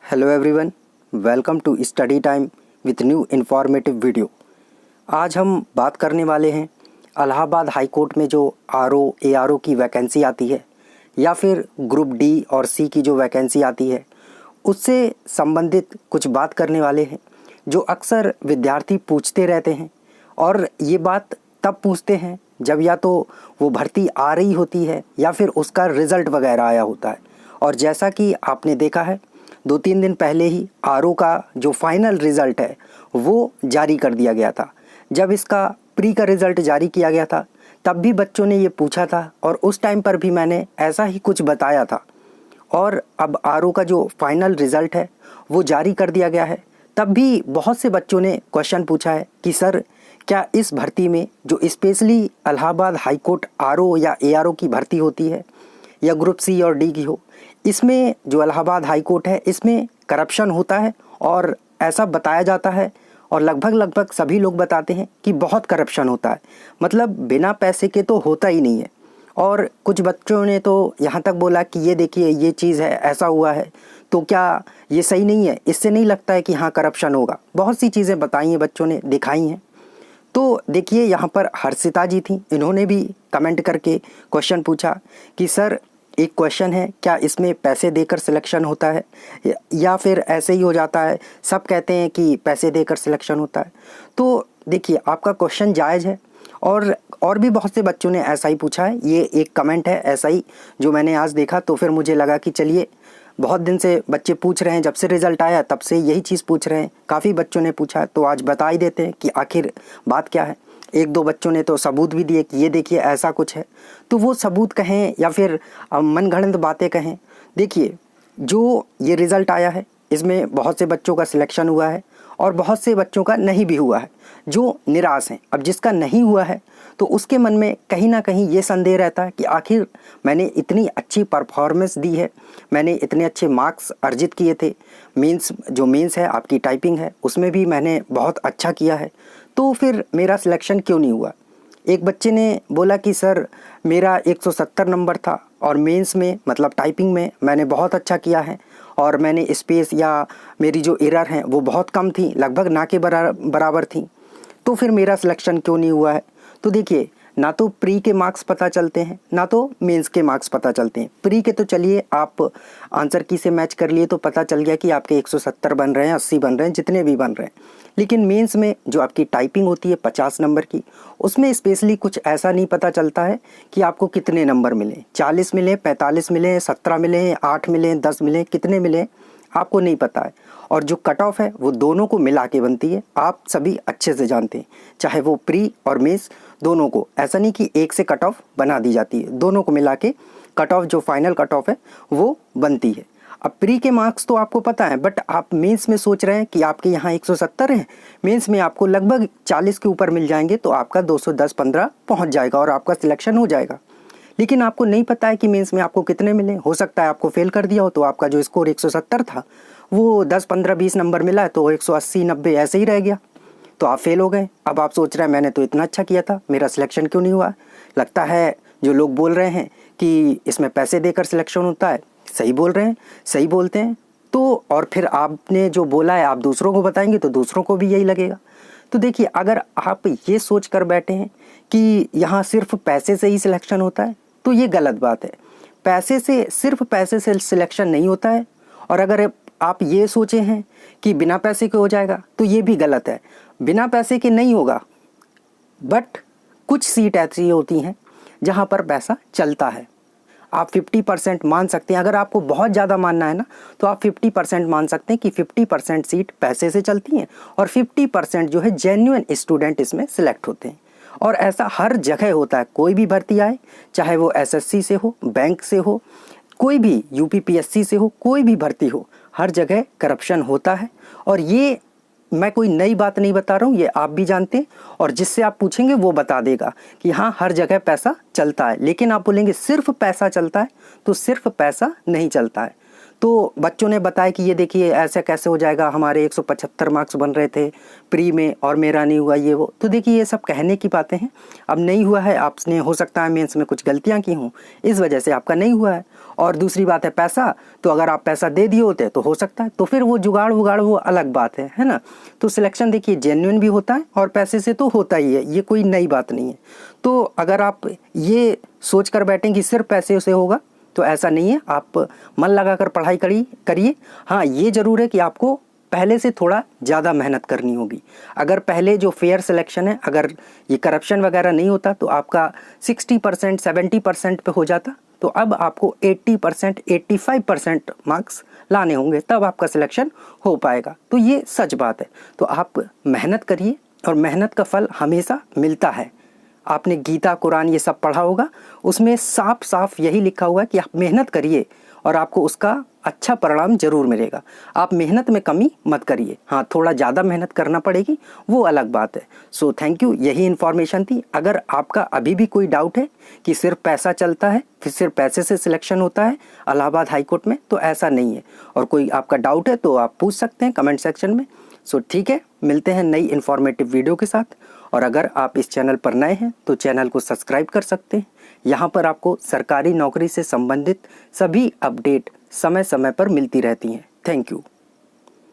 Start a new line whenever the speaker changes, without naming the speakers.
Hello everyone, welcome to study time with new informative video. आज हम बात करने वाले हैं इलाहाबाद हाई कोर्ट में जो आरओ एआरओ की वैकेंसी आती है या फिर ग्रुप डी और सी की जो वैकेंसी आती है उससे संबंधित कुछ बात करने वाले हैं जो अक्सर विद्यार्थी पूछते रहते हैं। और ये बात तब पूछते हैं जब या तो वो भर्ती आ रही होती है या फिर उसका रिज़ल्ट वगैरह आया होता है। और जैसा कि आपने देखा है 2-3 दिन पहले ही आरओ का जो फाइनल रिज़ल्ट है वो जारी कर दिया गया था। जब इसका प्री का रिज़ल्ट जारी किया गया था तब भी बच्चों ने ये पूछा था और उस टाइम पर भी मैंने ऐसा ही कुछ बताया था। और अब आरओ का जो फाइनल रिज़ल्ट है वो जारी कर दिया गया है, तब भी बहुत से बच्चों ने क्वेश्चन पूछा है कि सर क्या इस भर्ती में जो specially Allahabad high court RO या एआरओ की भर्ती होती है या ग्रुप सी और डी की हो, इसमें जो इलाहाबाद हाई कोर्ट है इसमें करप्शन होता है और ऐसा बताया जाता है और लगभग सभी लोग बताते हैं कि बहुत करप्शन होता है, मतलब बिना पैसे के तो होता ही नहीं है। और कुछ बच्चों ने तो यहाँ तक बोला कि ये देखिए ये चीज़ है, ऐसा हुआ है, तो क्या ये सही नहीं है, इससे नहीं लगता है कि हाँ करप्शन होगा। बहुत सी चीज़ें बताई हैं बच्चों ने, दिखाई हैं। तो देखिए यहाँ पर हर्षिता जी थी, इन्होंने भी कमेंट करके क्वेश्चन पूछा कि सर एक क्वेश्चन है, क्या इसमें पैसे देकर सिलेक्शन होता है या फिर ऐसे ही हो जाता है? सब कहते हैं कि पैसे देकर सिलेक्शन होता है। तो देखिए आपका क्वेश्चन जायज़ है और भी बहुत से बच्चों ने ऐसा ही पूछा है। ये एक कमेंट है ऐसा ही जो मैंने आज देखा, तो फिर मुझे लगा कि चलिए, बहुत दिन से बच्चे पूछ रहे हैं, जब से रिज़ल्ट आया तब से यही चीज़ पूछ रहे हैं, काफ़ी बच्चों ने पूछा है, तो आज बता ही देते हैं कि आखिर बात क्या है। एक दो बच्चों ने तो सबूत भी दिए कि ये देखिए ऐसा कुछ है, तो वो सबूत कहें या फिर मनगढ़ंत बातें कहें। देखिए जो ये रिज़ल्ट आया है इसमें बहुत से बच्चों का सिलेक्शन हुआ है और बहुत से बच्चों का नहीं भी हुआ है जो निराश हैं। अब जिसका नहीं हुआ है तो उसके मन में कहीं ना कहीं ये संदेह रहता है कि आखिर मैंने इतनी अच्छी परफॉर्मेंस दी है, मैंने इतने अच्छे मार्क्स अर्जित किए थे, मेंस है आपकी टाइपिंग है उसमें भी मैंने बहुत अच्छा किया है, तो फिर मेरा सिलेक्शन क्यों नहीं हुआ। एक बच्चे ने बोला कि सर मेरा 170 नंबर था और मेंस में मतलब टाइपिंग में मैंने बहुत अच्छा किया है और मैंने स्पेस या मेरी जो एरर हैं वो बहुत कम थी, लगभग ना के बराबर थी, तो फिर मेरा सिलेक्शन क्यों नहीं हुआ है। तो देखिए ना तो प्री के मार्क्स पता चलते हैं ना तो मेंस के मार्क्स पता चलते हैं। प्री के तो चलिए आप आंसर की से मैच कर लिए तो पता चल गया कि आपके 170 बन रहे हैं, 80 बन रहे हैं, जितने भी बन रहे हैं। लेकिन मेंस में जो आपकी टाइपिंग होती है 50 नंबर की, उसमें स्पेशली कुछ ऐसा नहीं पता चलता है कि आपको कितने नंबर मिले, 40 मिले, 45 मिले, 17 मिले, 8 मिले, 10 मिले, कितने मिले आपको नहीं पता है। और जो कट ऑफ है वो दोनों को मिला के बनती है, आप सभी अच्छे से जानते हैं, चाहे वो प्री और मेंस दोनों को, ऐसा नहीं कि एक से कट ऑफ बना दी जाती है, दोनों को मिला के कट ऑफ जो फाइनल कट ऑफ है वो बनती है। अब प्री के मार्क्स तो आपको पता है, बट आप मेंस में सोच रहे हैं कि आपके यहाँ 170 हैं, मेंस में आपको लगभग 40 के ऊपर मिल जाएंगे तो आपका 210-15 पहुँच जाएगा और आपका सिलेक्शन हो जाएगा। लेकिन आपको नहीं पता है कि मेंस में आपको कितने मिले। हो सकता है आपको फेल कर दिया हो तो आपका जो स्कोर 170 था वो 10, 15, 20 नंबर मिला है तो 180, 90 ऐसे ही रह गया, तो आप फेल हो गए। अब आप सोच रहे हैं मैंने तो इतना अच्छा किया था, मेरा सिलेक्शन क्यों नहीं हुआ। लगता है जो लोग बोल रहे हैं कि इसमें पैसे देकर सिलेक्शन होता है, सही बोल रहे हैं, सही बोलते हैं। तो और फिर आपने जो बोला है आप दूसरों को बताएंगे तो दूसरों को भी यही लगेगा। तो देखिए अगर आप ये सोच कर बैठे हैं कि यहाँ सिर्फ पैसे से ही सिलेक्शन होता है तो ये गलत बात है। पैसे से, सिर्फ पैसे से सिलेक्शन नहीं होता है। और अगर आप ये सोचे हैं कि बिना पैसे के हो जाएगा तो ये भी गलत है। बिना पैसे के नहीं होगा, बट कुछ सीट ऐसी होती हैं जहाँ पर पैसा चलता है। आप 50% मान सकते हैं, अगर आपको बहुत ज़्यादा मानना है ना तो आप 50% मान सकते हैं कि 50% सीट पैसे से चलती हैं और 50% जो है जेन्युइन स्टूडेंट इसमें सिलेक्ट होते हैं। और ऐसा हर जगह होता है, कोई भी भर्ती आए, चाहे वो एसएससी से हो, बैंक से हो, कोई भी यूपीपीएससी से हो, कोई भी भर्ती हो, हर जगह करप्शन होता है। और ये मैं कोई नई बात नहीं बता रहा हूँ, ये आप भी जानते हैं और जिससे आप पूछेंगे वो बता देगा कि हाँ हर जगह पैसा चलता है। लेकिन आप बोलेंगे सिर्फ पैसा चलता है तो सिर्फ पैसा नहीं चलता है। तो बच्चों ने बताया कि ये देखिए ऐसे कैसे हो जाएगा, हमारे 175 मार्क्स बन रहे थे प्री में और मेरा नहीं हुआ ये वो। तो देखिए ये सब कहने की बातें हैं। अब नहीं हुआ है, आपने हो सकता है मेंस में कुछ गलतियां की हों, इस वजह से आपका नहीं हुआ है। और दूसरी बात है पैसा, तो अगर आप पैसा दे दिए होते तो हो सकता है, तो फिर वो जुगाड़ वुगाड़ वो अलग बात है ना। तो सिलेक्शन देखिए जेन्युइन भी होता है और पैसे से तो होता ही है, ये कोई नई बात नहीं है। तो अगर आप ये सोच कर बैठें कि सिर्फ पैसे से होगा तो ऐसा नहीं है, आप मन लगाकर पढ़ाई करिए। हाँ ये ज़रूर है कि आपको पहले से थोड़ा ज़्यादा मेहनत करनी होगी। अगर पहले जो फेयर सिलेक्शन है, अगर ये करप्शन वगैरह नहीं होता तो आपका 60% 70% पे हो जाता, तो अब आपको 80% 85% मार्क्स लाने होंगे, तब आपका सिलेक्शन हो पाएगा। तो ये सच बात है। तो आप मेहनत करिए और मेहनत का फल हमेशा मिलता है। आपने गीता कुरान ये सब पढ़ा होगा, उसमें साफ साफ यही लिखा हुआ है कि आप मेहनत करिए और आपको उसका अच्छा परिणाम जरूर मिलेगा। आप मेहनत में कमी मत करिए। हाँ थोड़ा ज़्यादा मेहनत करना पड़ेगी, वो अलग बात है। सो थैंक यू, यही इन्फॉर्मेशन थी। अगर आपका अभी भी कोई डाउट है कि सिर्फ पैसा चलता है, फिर सिर्फ पैसे से सिलेक्शन होता है इलाहाबाद हाई कोर्ट में, तो ऐसा नहीं है। और कोई आपका डाउट है तो आप पूछ सकते हैं कमेंट सेक्शन में। सो ठीक है, मिलते हैं नई इन्फॉर्मेटिव वीडियो के साथ। और अगर आप इस चैनल पर नए हैं तो चैनल को सब्सक्राइब कर सकते हैं। यहाँ पर आपको सरकारी नौकरी से संबंधित सभी अपडेट समय समय पर मिलती रहती हैं। Thank you.